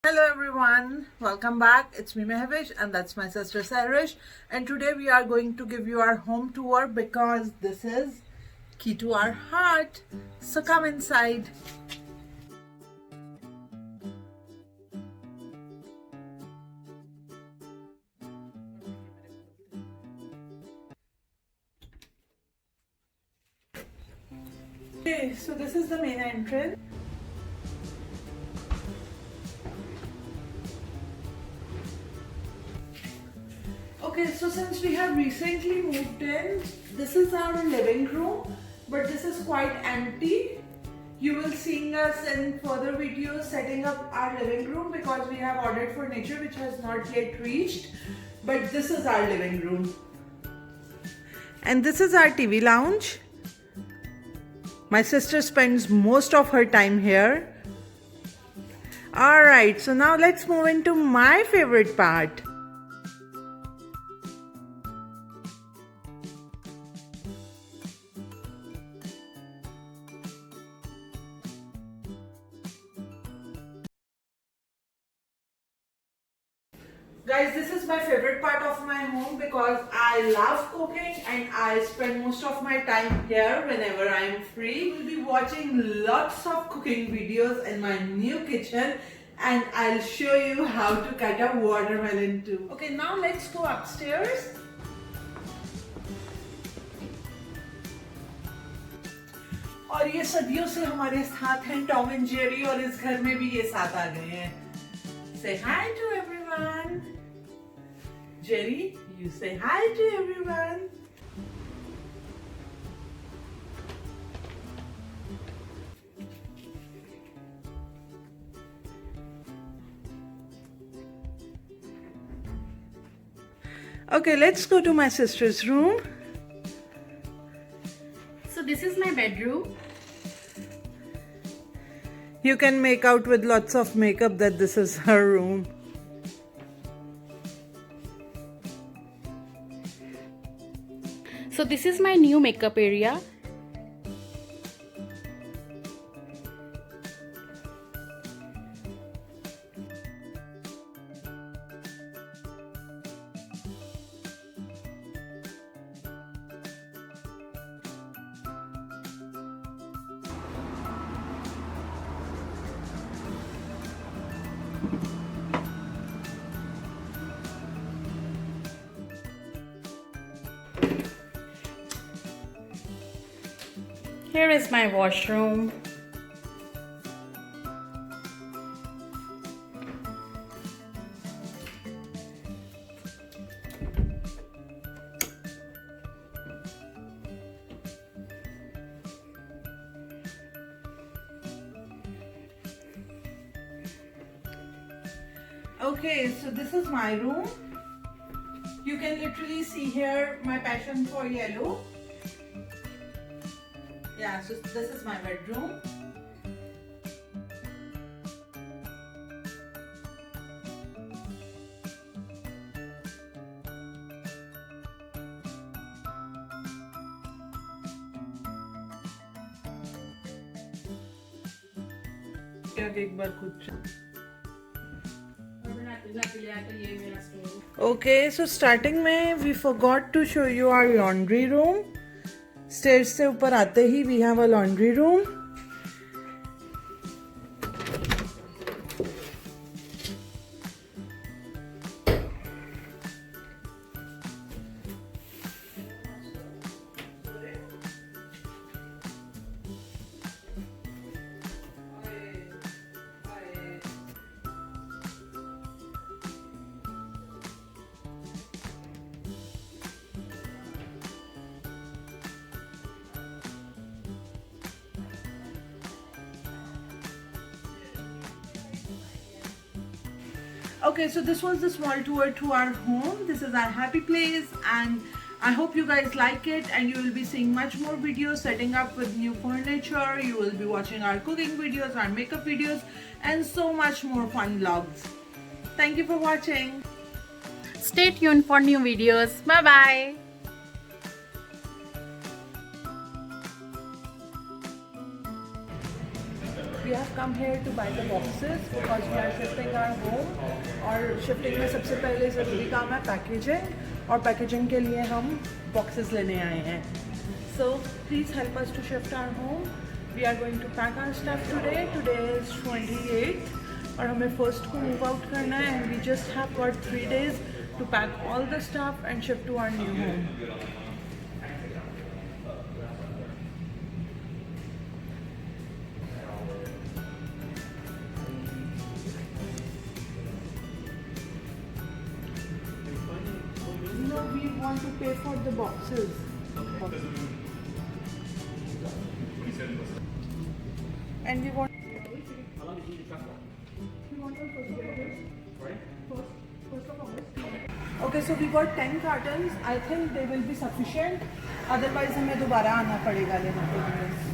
Hello everyone, welcome back. It's me Mehvish and that's my sister SayRish, and today we are going to give you our home tour because this is key to our heart. So come inside. Okay, so this is the main entrance. Okay, so since we have recently moved in, this is our living room, but this is quite empty. You will see us in further videos setting up our living room because we have ordered furniture which has not yet reached, but this is our living room. And this is our TV lounge. My sister spends most of her time here. Alright, so now let's move into my favorite part. Guys, this is my favorite part of my home because I love cooking and I spend most of my time here whenever I am free. We'll be watching lots of cooking videos in my new kitchen and I'll show you how to cut a watermelon too. Okay, now let's go upstairs. और ये सदियों से हमारे साथ हैं Tom and Jerry और इस घर में भी ये साथ आ गए हैं. Say hi to everyone. Jerry, you say hi to everyone. Okay, let's go to my sister's room. So this is my bedroom. You can make out with lots of makeup that this is her room. So this is my new makeup area. Here is my washroom. Okay, so this is my room. You can literally see here my passion for yellow. Yeah, so this is my bedroom. एक बार खुद. Okay, so starting में we forgot to show you our laundry room. Stairs से ऊपर आते ही we have a laundry room. Okay, so this was the small tour to our home. This is our happy place and I hope you guys like it, and you will be seeing much more videos setting up with new furniture. You will be watching our cooking videos, our makeup videos and so much more fun vlogs. Thank you for watching. Stay tuned for new videos. Bye bye. we have come here to buy the boxes because we are shifting our home. और shifting में सबसे पहले ज़रूरी काम है packaging, और packaging के लिए हम बॉक्सेस लेने आए हैं. So please help us to shift our home. We are going to pack our stuff today. Today is 28th और हमें first को move out करना है, and we just have got 3 days to pack all the stuff and shift to our new home. We want to pay for the boxes. And we want Okay, so we got 10 cartons. I think they will be sufficient. Otherwise हमें दोबारा आना पड़ेगा लेने के लिए.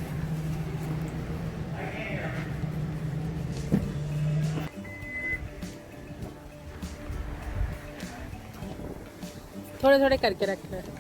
थोड़े थोड़े करके रख रहे हैं.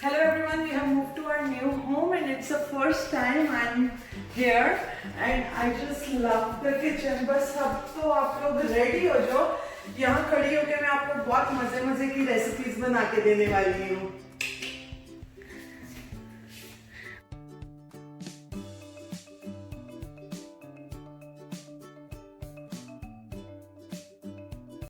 Hello everyone, we have moved to our new home and it's the first time I'm here and I just love the kitchen. बस अब तो आप लोग ready हो जाओ, यहाँ खड़ी होकर मैं आपको बहुत मजे मजे की रेसिपीज बना के देने वाली हूँ.